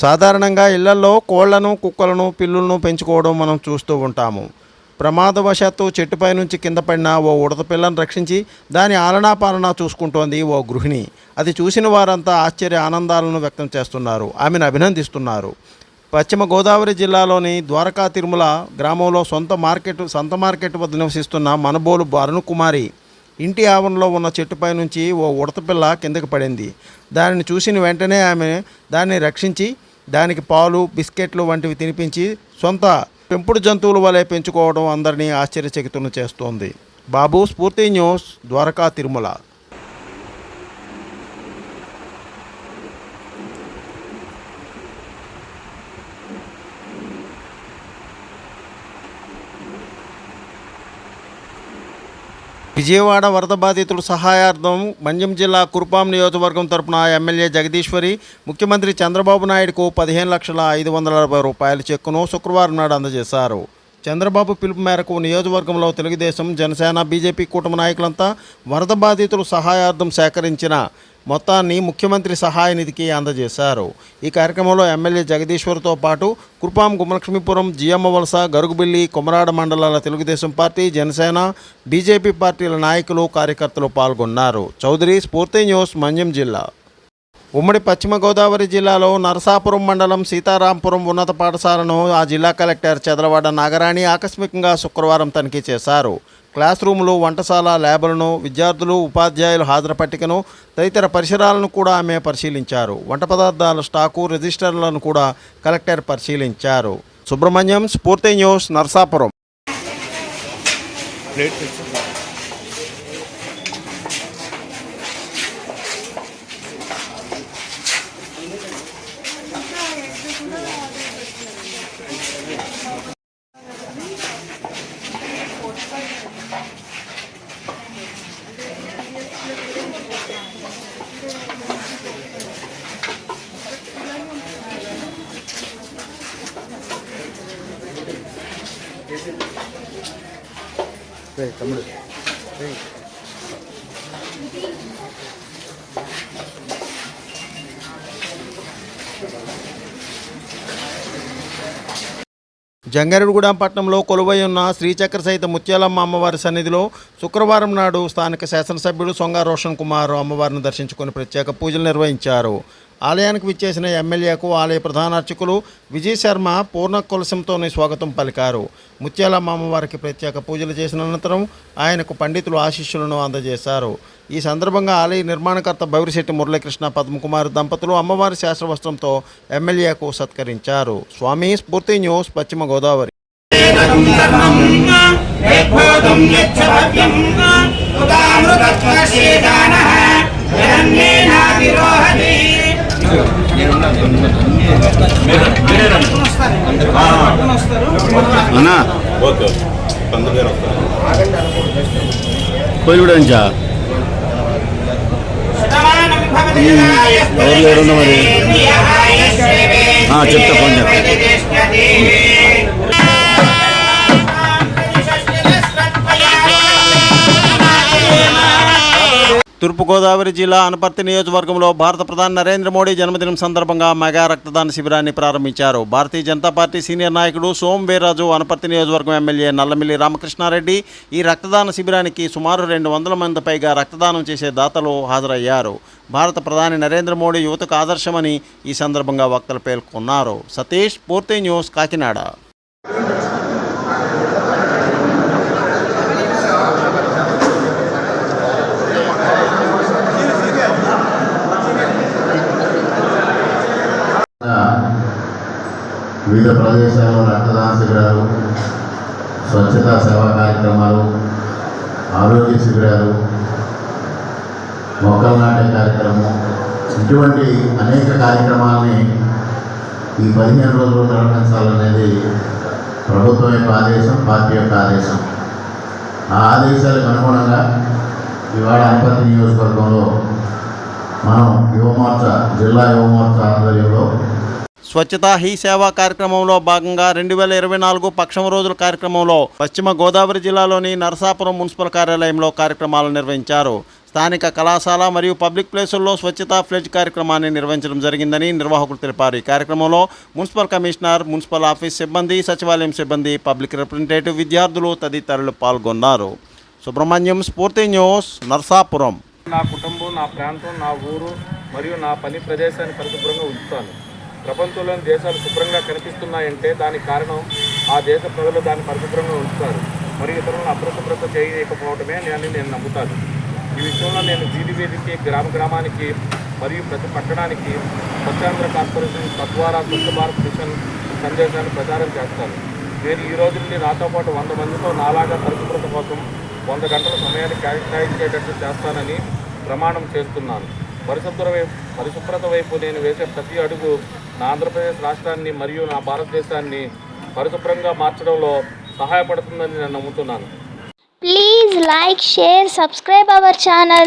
సాధారణంగా ఇళ్లలో కోళ్లను, కుక్కలను, పిల్లులను పెంచుకోవడం మనం చూస్తూ ఉంటాము. ప్రమాదవశాత్తు చెట్టుపై నుంచి కింద పడిన ఓ ఉడత పిల్లను రక్షించి దాని ఆలనాపాలనా చూసుకుంటోంది ఓ గృహిణి. అది చూసిన వారంతా ఆశ్చర్య ఆనందాలను వ్యక్తం చేస్తున్నారు, ఆమెను అభినందిస్తున్నారు. పశ్చిమ గోదావరి జిల్లాలోని ద్వారకా తిరుమల గ్రామంలో సంత మార్కెట్ వద్ద నివసిస్తున్న మనబోలు అరుణకుమారి ఇంటి ఆవరణలో ఉన్న చెట్టుపై నుంచి ఓ ఉడతపిల్ల కిందకి పడింది. దానిని చూసిన వెంటనే ఆమె దాన్ని రక్షించి దానికి పాలు, బిస్కెట్లు వంటివి తినిపించి సొంత పెంపుడు జంతువుల వలె పెంచుకోవడం అందరినీ ఆశ్చర్యచకితులను చేస్తోంది. బాబు, స్ఫూర్తి న్యూస్, ద్వారకా తిరుమల. విజయవాడ వరద బాధితుల సహాయార్థం మన్యం జిల్లా కురుపాం నియోజకవర్గం తరపున ఎమ్మెల్యే జగదీశ్వరి ముఖ్యమంత్రి చంద్రబాబు నాయుడుకు 15,540,000 రూపాయల చెక్కును శుక్రవారం నాడు అందజేశారు. చంద్రబాబు పిలుపు మేరకు నియోజకవర్గంలో తెలుగుదేశం, జనసేన, బీజేపీ కూటమి నాయకులంతా వరద బాధితుల సహాయార్థం సేకరించిన మొత్తాన్ని ముఖ్యమంత్రి సహాయ నిధికి అందజేశారు. ఈ కార్యక్రమంలో ఎమ్మెల్యే జగదీశ్వర్తో పాటు కురుపాం, గుమ్మలక్ష్మీపురం, జియమ్మవలస, గరుగుబిల్లి, కొమరాడ మండలాల తెలుగుదేశం పార్టీ, జనసేన, బీజేపీ పార్టీల నాయకులు, కార్యకర్తలు పాల్గొన్నారు. చౌదరి, స్ఫూర్తి న్యూస్, మన్యం జిల్లా. ఉమ్మడి పశ్చిమ గోదావరి జిల్లాలో నరసాపురం మండలం సీతారాంపురం ఉన్నత పాఠశాలను ఆ జిల్లా కలెక్టర్ చదలవాడ నాగరాణి ఆకస్మికంగా శుక్రవారం తనిఖీ చేశారు. క్లాస్ రూములు, వంటశాల, ల్యాబులను, విద్యార్థులు, ఉపాధ్యాయుల హాజరు పట్టికను, తదితర పరిసరాలను కూడా ఆమె పరిశీలించారు. వంట పదార్థాల స్టాకు, రిజిస్టర్లను కూడా కలెక్టర్ పరిశీలించారు. సుబ్రహ్మణ్యం, స్ఫూర్తి న్యూస్, నరసాపురం. తమ్ముడు జంగారెడ్డిగూడెం పట్టణంలో కొలువై ఉన్న శ్రీచక్ర సహిత ముత్యాలమ్మ అమ్మవారి సన్నిధిలో శుక్రవారం నాడు స్థానిక శాసనసభ్యుడు సొంగ రోషన్ కుమార్ అమ్మవారిని దర్శించుకుని ప్రత్యేక పూజలు నిర్వహించారు. ఆలయానికి విచ్చేసిన ఎమ్మెల్యేకు ఆలయ ప్రధాన అర్చకులు విజయ్ శర్మ పూర్ణ కొలసంతోనే స్వాగతం పలికారు. ముత్యాలమ్మ అమ్మవారికి ప్రత్యేక పూజలు చేసిన అనంతరం ఆయనకు పండితులు ఆశీస్సులను అందజేశారు. ఈ సందర్భంగా ఆలయ నిర్మాణకర్త బౌరిశెట్టి మురళీకృష్ణ, పద్మకుమార్ దంపతులు అమ్మవారి శాస్త్రవస్త్రంతో ఎమ్మెల్యేకు సత్కరించారు. స్వామి, స్ఫూర్తి న్యూస్, పశ్చిమ గోదావరి. కోయిలూడంచా ఎవరు మరి చెప్తా కొంచెం. తూర్పుగోదావరి జిల్లా అనపర్తి నియోజకవర్గంలో భారత ప్రధాని నరేంద్ర మోడీ జన్మదినం సందర్భంగా మెగా రక్తదాన శిబిరాన్ని ప్రారంభించారు. భారతీయ జనతా పార్టీ సీనియర్ నాయకుడు సోమ్ వీర్రాజు, అనపర్తి నియోజకవర్గం ఎమ్మెల్యే నల్లమిల్లి రామకృష్ణారెడ్డి ఈ రక్తదాన శిబిరానికి సుమారు 200 మంది పైగా రక్తదానం చేసే దాతలు హాజరయ్యారు. భారత ప్రధాని నరేంద్ర మోడీ యువతకు ఆదర్శమని ఈ సందర్భంగా వక్తలు పేర్కొన్నారు. సతీష్, పూర్తి న్యూస్, కాకినాడ. వివిధ ప్రదేశాల్లో రక్తదాన శిబిరాలు, స్వచ్ఛతా సేవా కార్యక్రమాలు, ఆరోగ్య శిబిరాలు, మొక్కలు నాటే కార్యక్రమం, ఇటువంటి అనేక కార్యక్రమాలని ఈ 15 రోజులు నిర్వహించాలనేది ప్రభుత్వం యొక్క ఆదేశం, పార్టీ యొక్క ఆదేశం. ఆ ఆదేశాలకు అనుగుణంగా ఇవాళ అనపర్తి నియోజకవర్గంలో మనం యువమోర్చా, జిల్లా యువమోర్చా ఆధ్వర్యంలో స్వచ్ఛతా హీ సేవా కార్యక్రమంలో భాగంగా 2024 పక్షం రోజుల కార్యక్రమంలో పశ్చిమ గోదావరి జిల్లాలోని నరసాపురం మున్సిపల్ కార్యాలయంలో కార్యక్రమాలు నిర్వహించారు. స్థానిక కళాశాల మరియు పబ్లిక్ ప్లేసుల్లో స్వచ్ఛతా ఫ్లెడ్జ్ కార్యక్రమాన్ని నిర్వహించడం జరిగిందని నిర్వాహకులు తెలిపారు. ఈ కార్యక్రమంలో మున్సిపల్ కమిషనర్, మున్సిపల్ ఆఫీస్ సిబ్బంది, సచివాలయం సిబ్బంది, పబ్లిక్ రిప్రజెంటేటివ్, విద్యార్థులు తదితరులు పాల్గొన్నారు. సుబ్రహ్మణ్యం, స్ఫూర్తి న్యూస్, నర్సాపురం. నా కుటుంబం, నా ప్రాంతం, నా ఊరు మరియు నా పని ప్రదేశాన్ని పరిశుభ్రంగా ఉంచుతాను. ప్రపంచంలోని దేశాలు శుభ్రంగా కనిపిస్తున్నాయంటే దానికి కారణం ఆ దేశ ప్రజలు దాన్ని పరిశుభ్రంగా ఉంచుతారు మరియు ఇతరులను అపరిశుభ్రత చేయకపోవడమే నేను నమ్ముతాను. ఈ విషయంలో నేను వీధి వీధికి, గ్రామానికి మరియు ప్రతి పట్టణానికి స్వచ్ఛాంధ్ర కార్పొరేషన్ తద్వారా స్వచ్ఛ భారత్ మిషన్ సందేశాన్ని ప్రచారం చేస్తాను. నేను ఈ రోజు నుండి నాతో పాటు 100 మందితో నాలాగా పరిశుభ్రత కోసం 100 గంటల సమయాన్ని కేటాయించేటట్టు చేస్తానని ప్రమాణం చేస్తున్నాను. పరిశుభ్రత వైపు నేను వేసే ప్రతి అడుగు నా ఆంధ్రప్రదేశ్ రాష్ట్రాన్ని మరియు నా భారతదేశాన్ని పరిశుభ్రంగా మార్చడంలో సహాయపడుతుందని నేను నమ్ముతున్నాను. Please like, share, subscribe our channel.